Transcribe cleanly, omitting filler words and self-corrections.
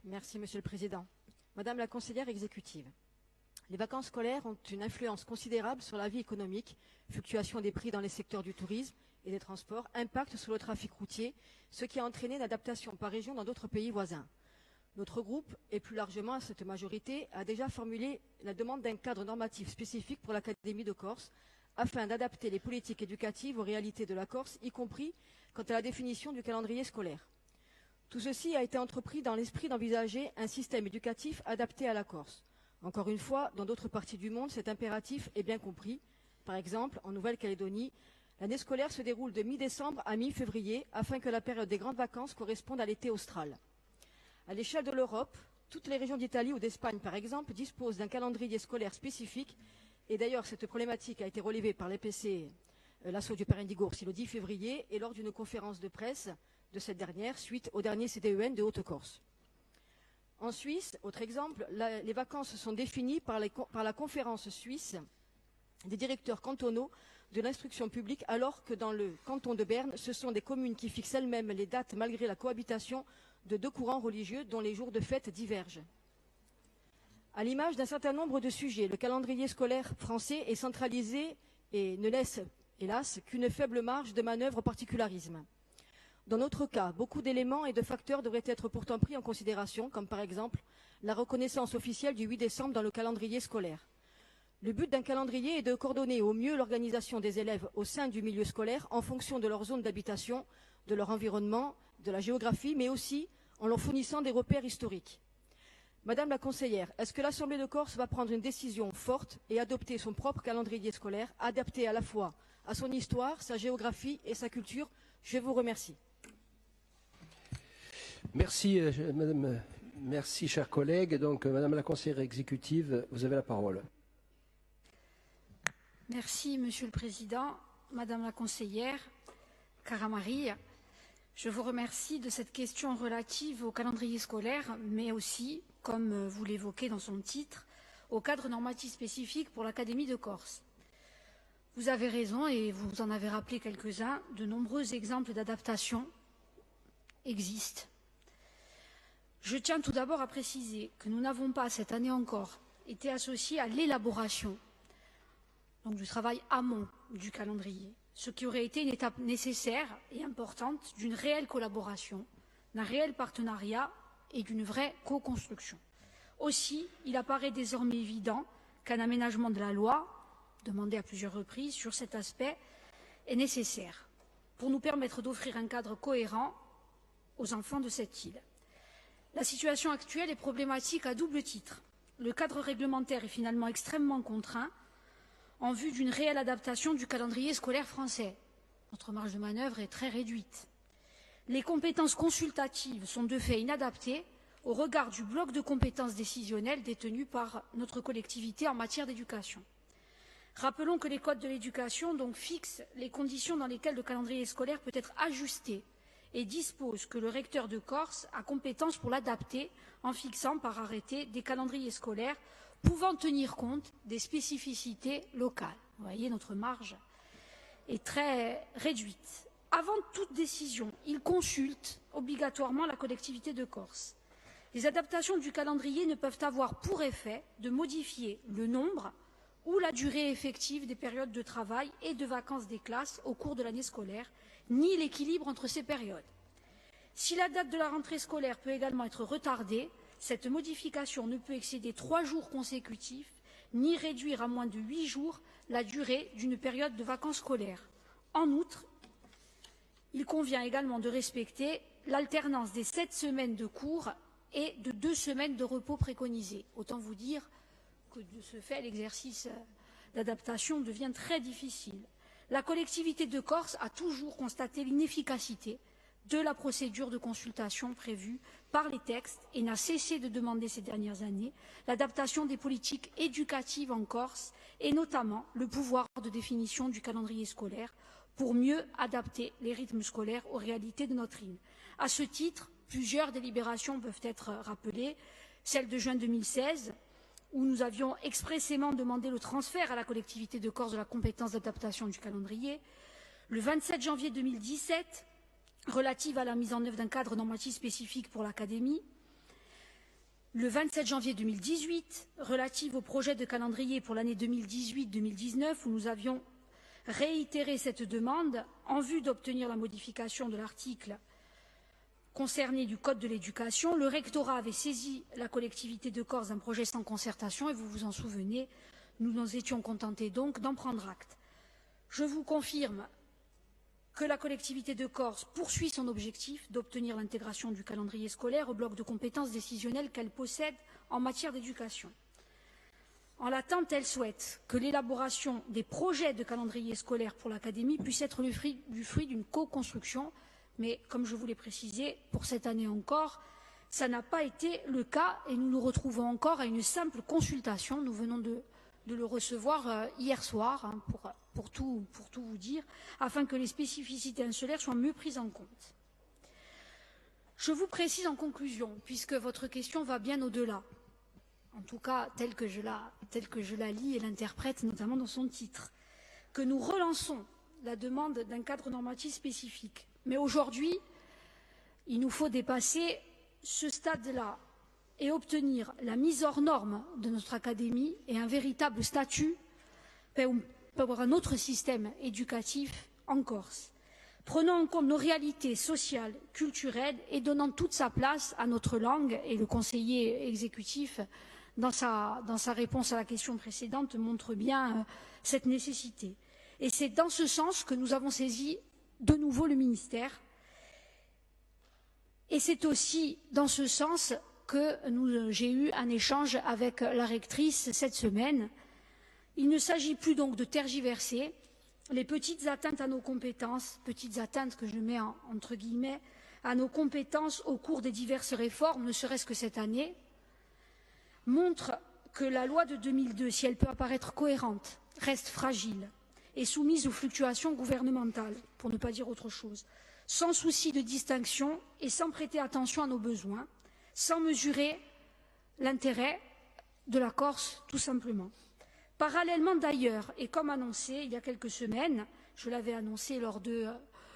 Merci, Monsieur le Président. Madame la conseillère exécutive, les vacances scolaires ont une influence considérable sur la vie économique, fluctuation des prix dans les secteurs du tourisme et des transports, impact sur le trafic routier, ce qui a entraîné une adaptation par région dans d'autres pays voisins. Notre groupe, et plus largement cette majorité, a déjà formulé la demande d'un cadre normatif spécifique pour l'Académie de Corse, afin d'adapter les politiques éducatives aux réalités de la Corse, y compris quant à la définition du calendrier scolaire. Tout ceci a été entrepris dans l'esprit d'envisager un système éducatif adapté à la Corse. Encore une fois, dans d'autres parties du monde, cet impératif est bien compris. Par exemple, en Nouvelle-Calédonie, l'année scolaire se déroule de mi-décembre à mi-février afin que la période des grandes vacances corresponde à l'été austral. À l'échelle de l'Europe, toutes les régions d'Italie ou d'Espagne, par exemple, disposent d'un calendrier scolaire spécifique. Et d'ailleurs, cette problématique a été relevée par l'EPC, l'assaut du Père Indigo, le 10 février, et lors d'une conférence de presse de cette dernière, suite au dernier CDEN de Haute-Corse. En Suisse, autre exemple, les vacances sont définies par la conférence suisse des directeurs cantonaux de l'instruction publique, alors que dans le canton de Berne, ce sont des communes qui fixent elles-mêmes les dates malgré la cohabitation de deux courants religieux dont les jours de fête divergent. À l'image d'un certain nombre de sujets, le calendrier scolaire français est centralisé et ne laisse, hélas, qu'une faible marge de manœuvre au particularisme. Dans notre cas, beaucoup d'éléments et de facteurs devraient être pourtant pris en considération, comme par exemple la reconnaissance officielle du 8 décembre dans le calendrier scolaire. Le but d'un calendrier est de coordonner au mieux l'organisation des élèves au sein du milieu scolaire en fonction de leur zone d'habitation, de leur environnement, de la géographie, mais aussi en leur fournissant des repères historiques. Madame la conseillère, est-ce que l'Assemblée de Corse va prendre une décision forte et adopter son propre calendrier scolaire, adapté à la fois à son histoire, sa géographie et sa culture? Je vous remercie. Merci, madame. Merci, chers collègues. Donc, madame la conseillère exécutive, vous avez la parole. Merci, Monsieur le Président. Madame la conseillère Caramarie, je vous remercie de cette question relative au calendrier scolaire, mais aussi, comme vous l'évoquez dans son titre, au cadre normatif spécifique pour l'Académie de Corse. Vous avez raison et vous en avez rappelé quelques-uns, de nombreux exemples d'adaptation existent. Je tiens tout d'abord à préciser que nous n'avons pas, cette année encore, été associés à l'élaboration du travail amont du calendrier, ce qui aurait été une étape nécessaire et importante d'une réelle collaboration, d'un réel partenariat et d'une vraie co-construction. Aussi, il apparaît désormais évident qu'un aménagement de la loi, demandé à plusieurs reprises sur cet aspect, est nécessaire pour nous permettre d'offrir un cadre cohérent aux enfants de cette île. La situation actuelle est problématique à double titre. Le cadre réglementaire est finalement extrêmement contraint en vue d'une réelle adaptation du calendrier scolaire français. Notre marge de manœuvre est très réduite. Les compétences consultatives sont de fait inadaptées au regard du bloc de compétences décisionnelles détenues par notre collectivité en matière d'éducation. Rappelons que les codes de l'éducation fixent les conditions dans lesquelles le calendrier scolaire peut être ajusté et dispose que le recteur de Corse a compétence pour l'adapter en fixant par arrêté des calendriers scolaires pouvant tenir compte des spécificités locales. Vous voyez, notre marge est très réduite. Avant toute décision, il consulte obligatoirement la collectivité de Corse. Les adaptations du calendrier ne peuvent avoir pour effet de modifier le nombre ou la durée effective des périodes de travail et de vacances des classes au cours de l'année scolaire, ni l'équilibre entre ces périodes. Si la date de la rentrée scolaire peut également être retardée, cette modification ne peut excéder 3 jours consécutifs, ni réduire à moins de 8 jours la durée d'une période de vacances scolaires. En outre, il convient également de respecter l'alternance des 7 semaines de cours et de 2 semaines de repos préconisées. Autant vous dire que de ce fait, l'exercice d'adaptation devient très difficile. La collectivité de Corse a toujours constaté l'inefficacité de la procédure de consultation prévue par les textes et n'a cessé de demander ces dernières années l'adaptation des politiques éducatives en Corse et notamment le pouvoir de définition du calendrier scolaire pour mieux adapter les rythmes scolaires aux réalités de notre île. À ce titre, plusieurs délibérations peuvent être rappelées. Celle de juin 2016, où nous avions expressément demandé le transfert à la collectivité de Corse de la compétence d'adaptation du calendrier. Le 27 janvier 2017, relative à la mise en œuvre d'un cadre normatif spécifique pour l'Académie. le 27 janvier 2018, relative au projet de calendrier pour l'année 2018-2019, où nous avions réitéré cette demande en vue d'obtenir la modification de l'article concerné du Code de l'éducation. Le rectorat avait saisi la collectivité de Corse d'un projet sans concertation et vous vous en souvenez, nous nous étions contentés donc d'en prendre acte. Je vous confirme que la collectivité de Corse poursuit son objectif d'obtenir l'intégration du calendrier scolaire au bloc de compétences décisionnelles qu'elle possède en matière d'éducation. En l'attente, elle souhaite que l'élaboration des projets de calendrier scolaire pour l'Académie puisse être le fruit d'une co-construction, mais comme je vous l'ai précisé, pour cette année encore, ça n'a pas été le cas et nous nous retrouvons encore à une simple consultation. Nous venons de le recevoir hier soir, pour tout vous dire, afin que les spécificités insulaires soient mieux prises en compte. Je vous précise en conclusion, puisque votre question va bien au-delà, en tout cas telle que je la lis et l'interprète, notamment dans son titre, que nous relançons la demande d'un cadre normatif spécifique. Mais aujourd'hui, il nous faut dépasser ce stade-là et obtenir la mise hors norme de notre académie et un véritable statut pour un autre système éducatif en Corse. Prenons en compte nos réalités sociales, culturelles et donnant toute sa place à notre langue. Et le conseiller exécutif, dans sa réponse à la question précédente, montre bien cette nécessité. Et c'est dans ce sens que nous avons saisi de nouveau le ministère. Et c'est aussi dans ce sens que j'ai eu un échange avec la rectrice cette semaine. Il ne s'agit plus donc de tergiverser. Les petites atteintes à nos compétences, petites atteintes que je mets entre guillemets, à nos compétences au cours des diverses réformes, ne serait-ce que cette année, montrent que la loi de 2002, si elle peut apparaître cohérente, reste fragile et soumise aux fluctuations gouvernementales, pour ne pas dire autre chose, sans souci de distinction et sans prêter attention à nos besoins, sans mesurer l'intérêt de la Corse, tout simplement. Parallèlement d'ailleurs, et comme annoncé il y a quelques semaines, je l'avais annoncé lors de